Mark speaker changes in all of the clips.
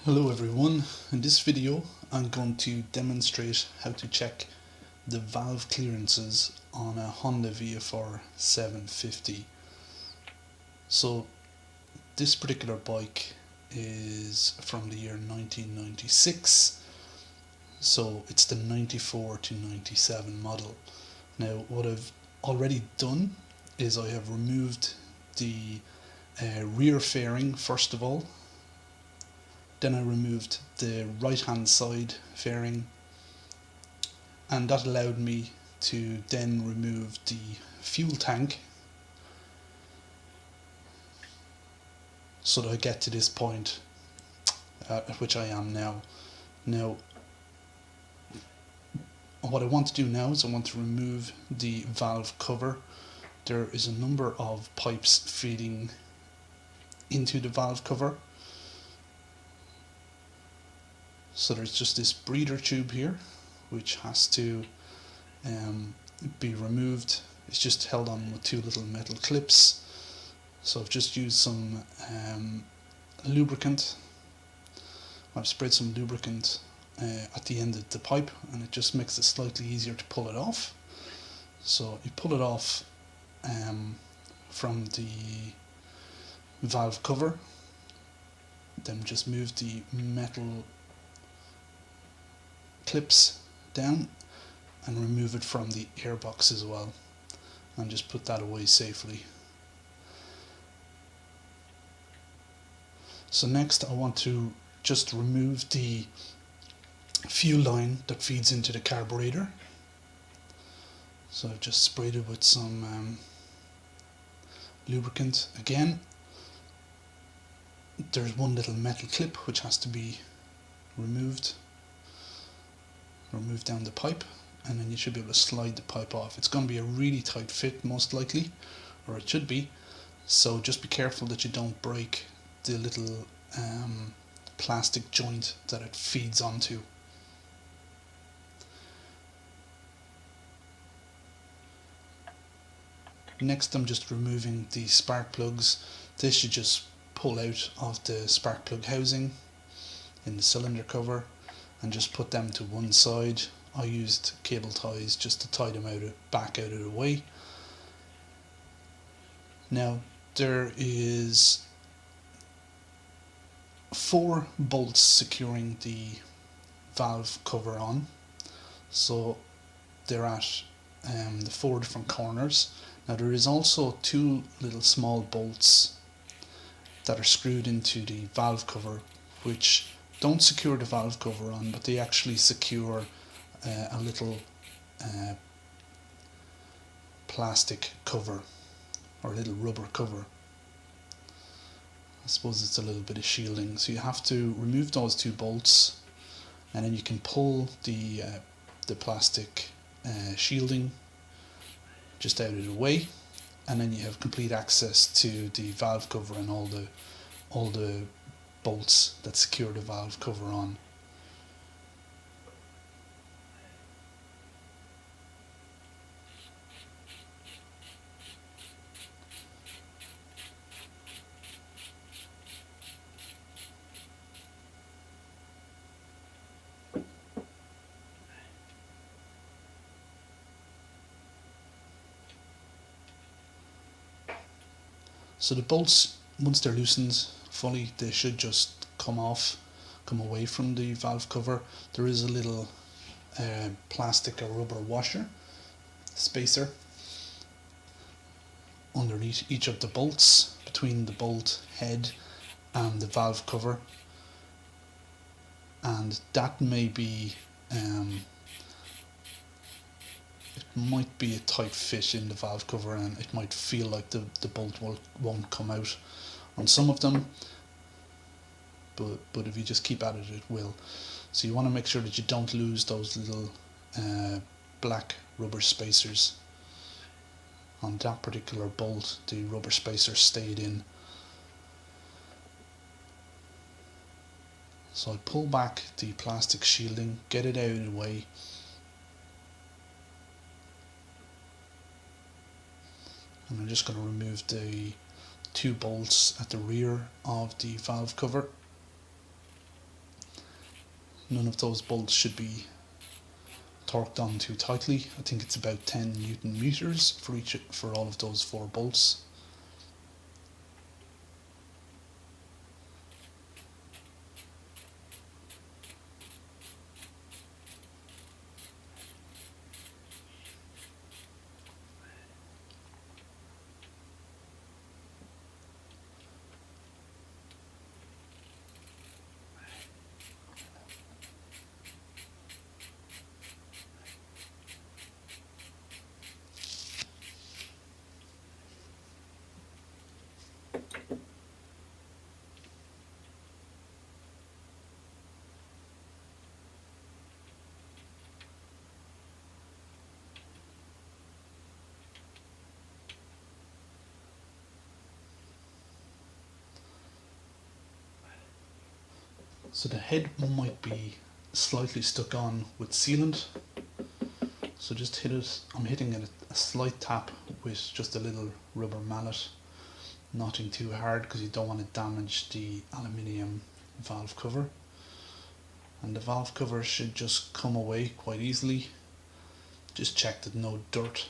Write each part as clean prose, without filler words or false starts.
Speaker 1: Hello everyone, in this video I'm going to demonstrate how to check the valve clearances on a Honda VFR 750. So this particular bike is from the year 1996, so it's the 94 to 97 model. Now what I've already done is I have removed the rear fairing first of all. Then I removed the right hand side fairing, and that allowed me to then remove the fuel tank so that I get to this point at which I am now. Now what I want to do now is I want to remove the valve cover. There is a number of pipes feeding into the valve cover. So there's just this breather tube here which has to be removed. It's just held on with two little metal clips. So I've just used some lubricant. I've sprayed some lubricant at the end of the pipe, and it just makes it slightly easier to pull it off. So you pull it off from the valve cover, then just move the metal clips down and remove it from the airbox as well, and just put that away safely. So next I want to just remove the fuel line that feeds into the carburetor. So I've just sprayed it with some lubricant again. There's one little metal clip which has to be removed down the pipe, and then you should be able to slide the pipe off. It's going to be a really tight fit most likely, or it should be, so just be careful that you don't break the little plastic joint that it feeds onto. Next I'm just removing the spark plugs. This should just pull out of the spark plug housing in the cylinder cover and just put them to one side. I used cable ties just to tie them back out of the way. Now there is 4 bolts securing the valve cover on, so they're at the 4 different corners. Now there is also 2 little small bolts that are screwed into the valve cover, which don't secure the valve cover on, but they actually secure a little plastic cover, or a little rubber cover. I suppose it's a little bit of shielding. So you have to remove those 2 bolts, and then you can pull the plastic shielding just out of the way, and then you have complete access to the valve cover and all the bolts that secure the valve cover on. So the bolts, once they're loosened fully, they should just come away from the valve cover. There is a little plastic or rubber washer spacer underneath each of the bolts, between the bolt head and the valve cover, and that may be it might be a tight fit in the valve cover, and it might feel like the bolt won't come out on some of them, but if you just keep at it, it will. So you want to make sure that you don't lose those little black rubber spacers. On that particular bolt, the rubber spacer stayed in. So I pull back the plastic shielding, get it out of the way, and I'm just going to remove the 2 bolts at the rear of the valve cover. none of those bolts should be torqued on too tightly. I think it's about 10 Newton meters for all of those 4 bolts. So the head might be slightly stuck on with sealant. So just hit it, I'm hitting it a slight tap with just a little rubber mallet. Nothing too hard because you don't want to damage the aluminium valve cover. And the valve cover should just come away quite easily. Just check that no dirt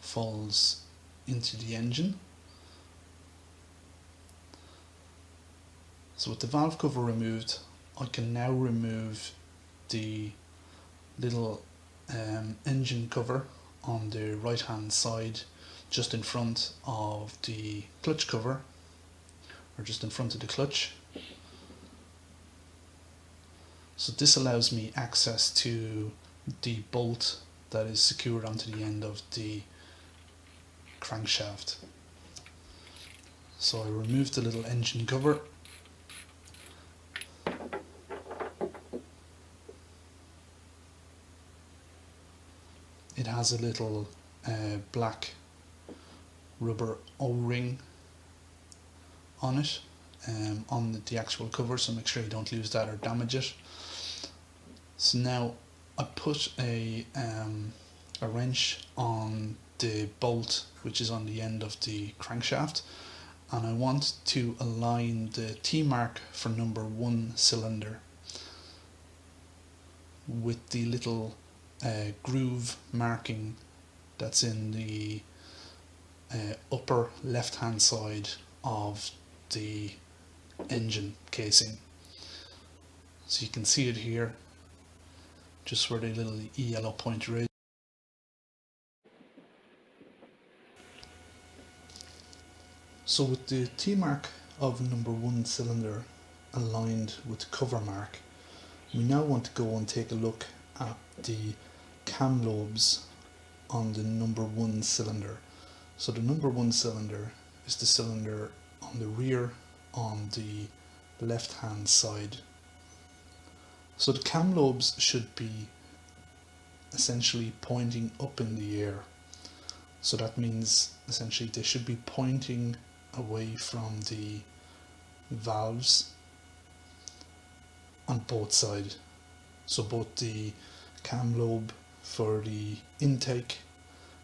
Speaker 1: falls into the engine. So with the valve cover removed, I can now remove the little engine cover on the right hand side, just in front of the clutch cover, or just in front of the clutch. So this allows me access to the bolt that is secured onto the end of the crankshaft. So I remove the little engine cover. It has a little black rubber O-ring on it, on the actual cover, so make sure you don't lose that or damage it. So now I put a wrench on the bolt which is on the end of the crankshaft, and I want to align the T-mark for number 1 cylinder with the little groove marking that's in the upper left hand side of the engine casing. So you can see it here, just where the little yellow pointer is. So with the T-mark of number 1 cylinder aligned with the cover mark, we now want to go and take a look at the cam lobes on the number 1 cylinder. So the number 1 cylinder is the cylinder on the rear on the left hand side. So the cam lobes should be essentially pointing up in the air. So that means essentially they should be pointing away from the valves on both sides. So both the cam lobe for the intake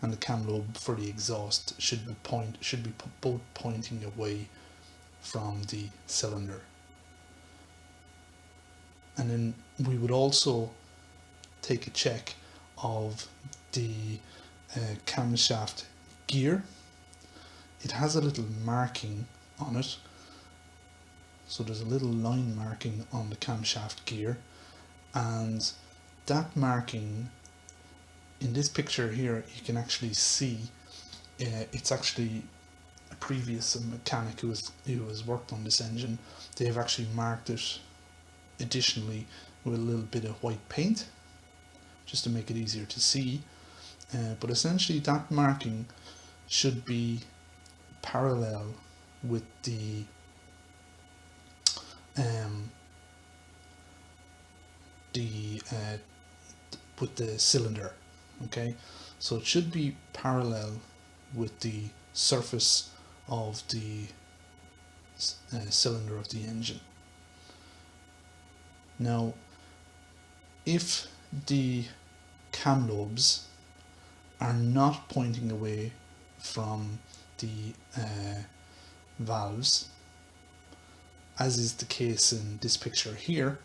Speaker 1: and the cam lobe for the exhaust should be both pointing away from the cylinder. And then we would also take a check of the camshaft gear. It has a little marking on it, so there's a little line marking on the camshaft gear, and that marking in this picture here you can actually see it's actually a previous mechanic who has worked on this engine. They have actually marked it additionally with a little bit of white paint just to make it easier to see, but essentially that marking should be parallel with the cylinder. Okay, so it should be parallel with the surface of the cylinder of the engine. Now, if the cam lobes are not pointing away from the valves, as is the case in this picture here,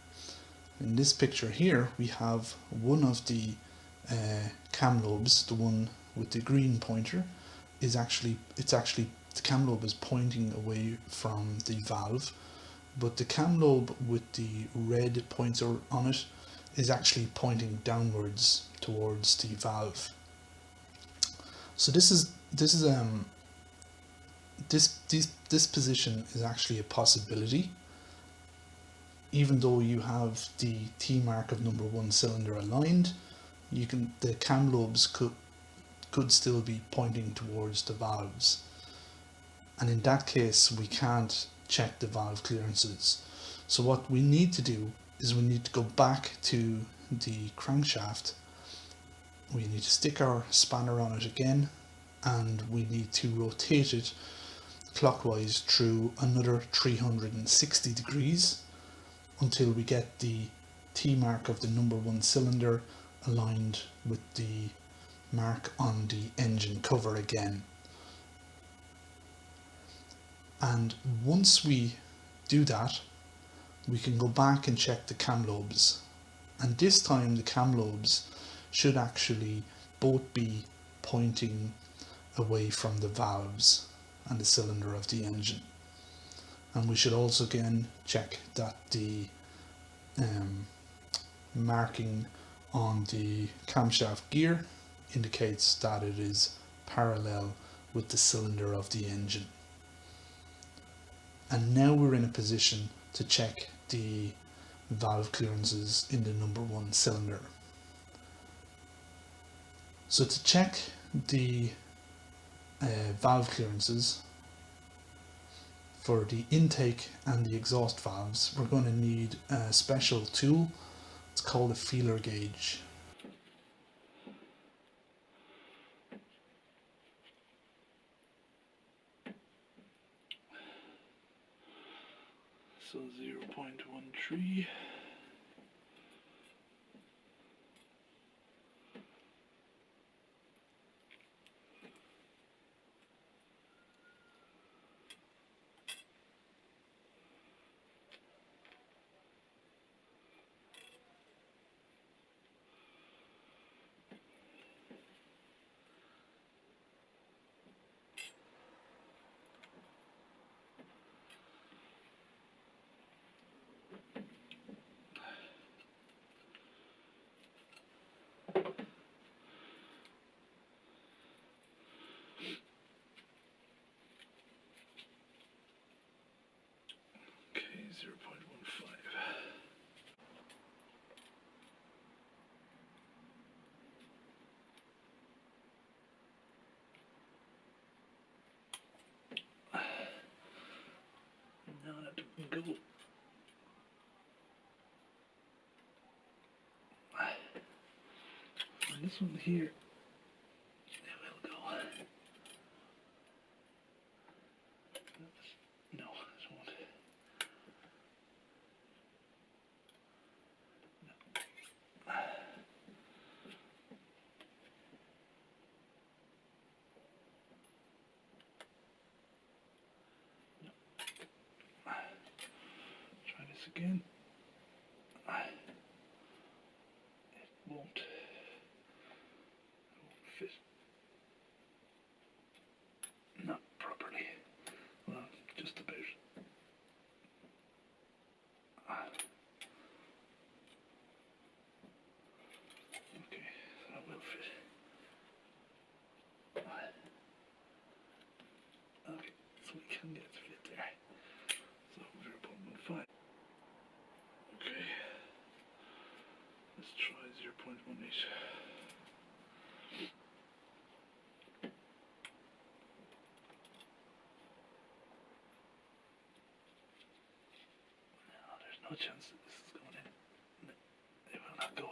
Speaker 1: In this picture here, we have one of the cam lobes, the one with the green pointer, the cam lobe is pointing away from the valve, but the cam lobe with the red pointer on it is actually pointing downwards towards the valve. So this position is actually a possibility. Even though you have the T mark of number 1 cylinder aligned, the cam lobes could still be pointing towards the valves, and in that case we can't check the valve clearances. So what we need to do is we need to go back to the crankshaft, we need to stick our spanner on it again, and we need to rotate it clockwise through another 360 degrees until we get the T mark of the number 1 cylinder aligned with the mark on the engine cover again. And once we do that, we can go back and check the cam lobes, and this time the cam lobes should actually both be pointing away from the valves and the cylinder of the engine. And we should also again check that the marking on the camshaft gear indicates that it is parallel with the cylinder of the engine. And now we're in a position to check the valve clearances in the number 1 cylinder. So to check the valve clearances for the intake and the exhaust valves, we're going to need a special tool. It's called a feeler gauge. So 0.13. Okay, 0.15. Now that we go. And this one here, it will go. No, this won't. No. Try this again. It won't fit. Not properly. Well, just about. Okay, so that will fit. Okay, so we can get it to fit there. So 0.15. Okay, let's try 0.18. No chance that this is going in. It will not go.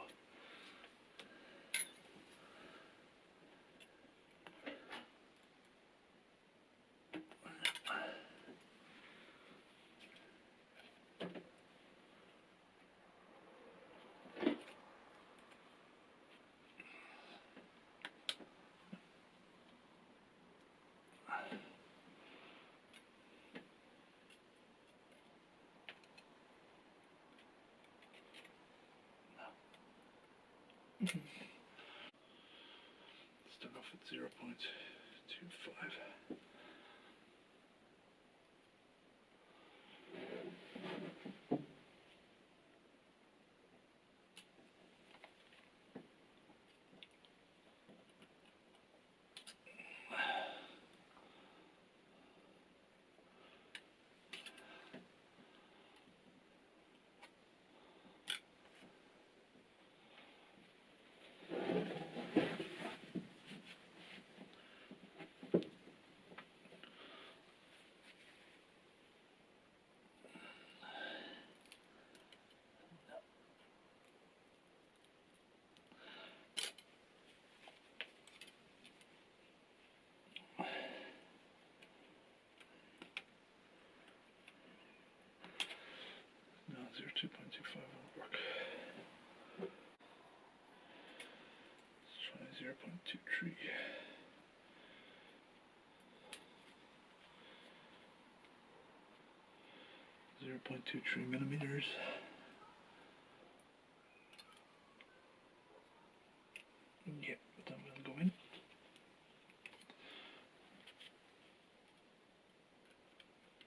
Speaker 1: Start off at 0.25. No, 2.25 won't work. Let's try 0.23. 0.23 millimeters. Yep, that will go in.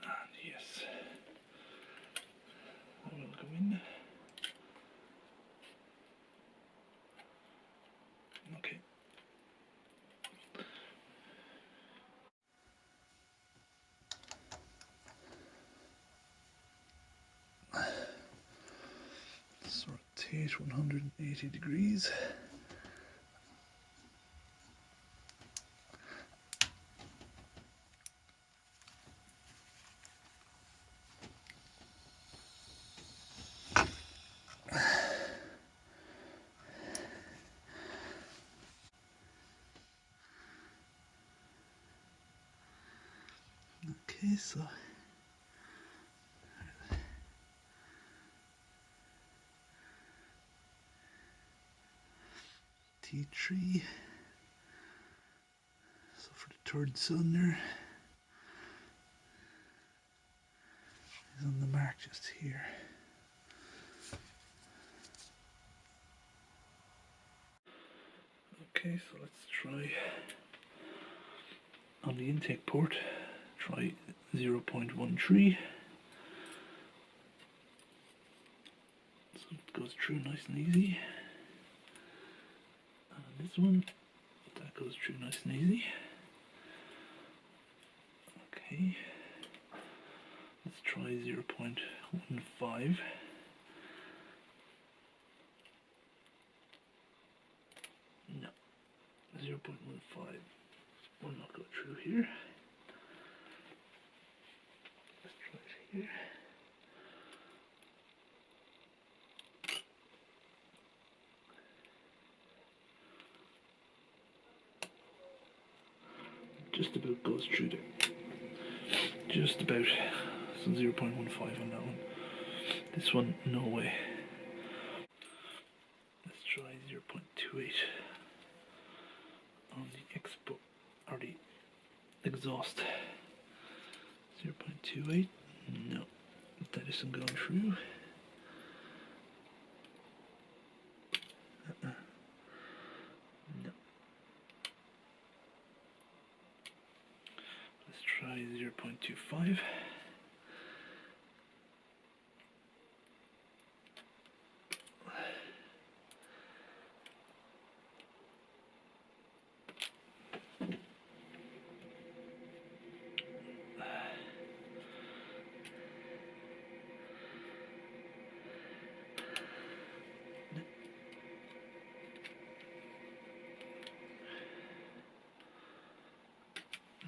Speaker 1: And yes, that will go in. Okay. Let's rotate 180 degrees. Okay, so T3. So for the third cylinder, is on the mark just here. Okay, so let's try on the intake port, try 0.13. So it goes through nice and easy. And this one, that goes through nice and easy. Okay, let's try 0.15. No, 0.15 will not go through here. Let's try it here. Just about goes through there. Just about. So 0.15 on that one. This one, no way. Let's try 0.28 on the expo or the exhaust. 0.28. No, that isn't going through. No. Let's try 0.25.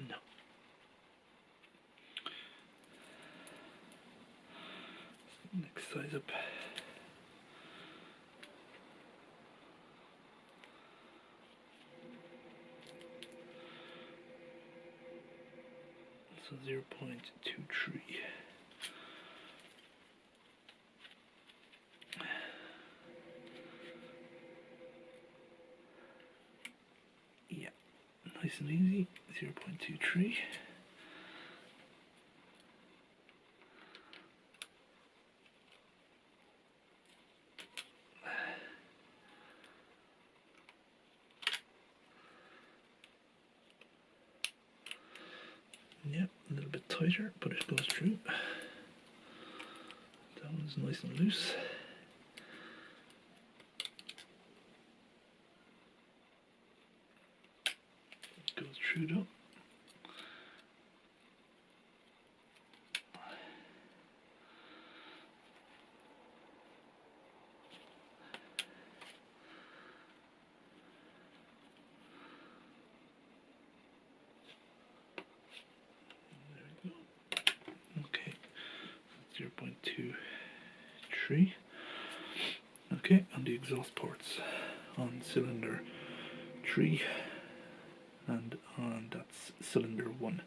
Speaker 1: No. Next size up. So 0.23. Yeah, nice and easy. 0.23.
Speaker 2: tighter, but it goes through. That one's nice and loose. It goes through though. Okay, 0.23. Okay, and the exhaust ports on cylinder 3 and on that's cylinder 1.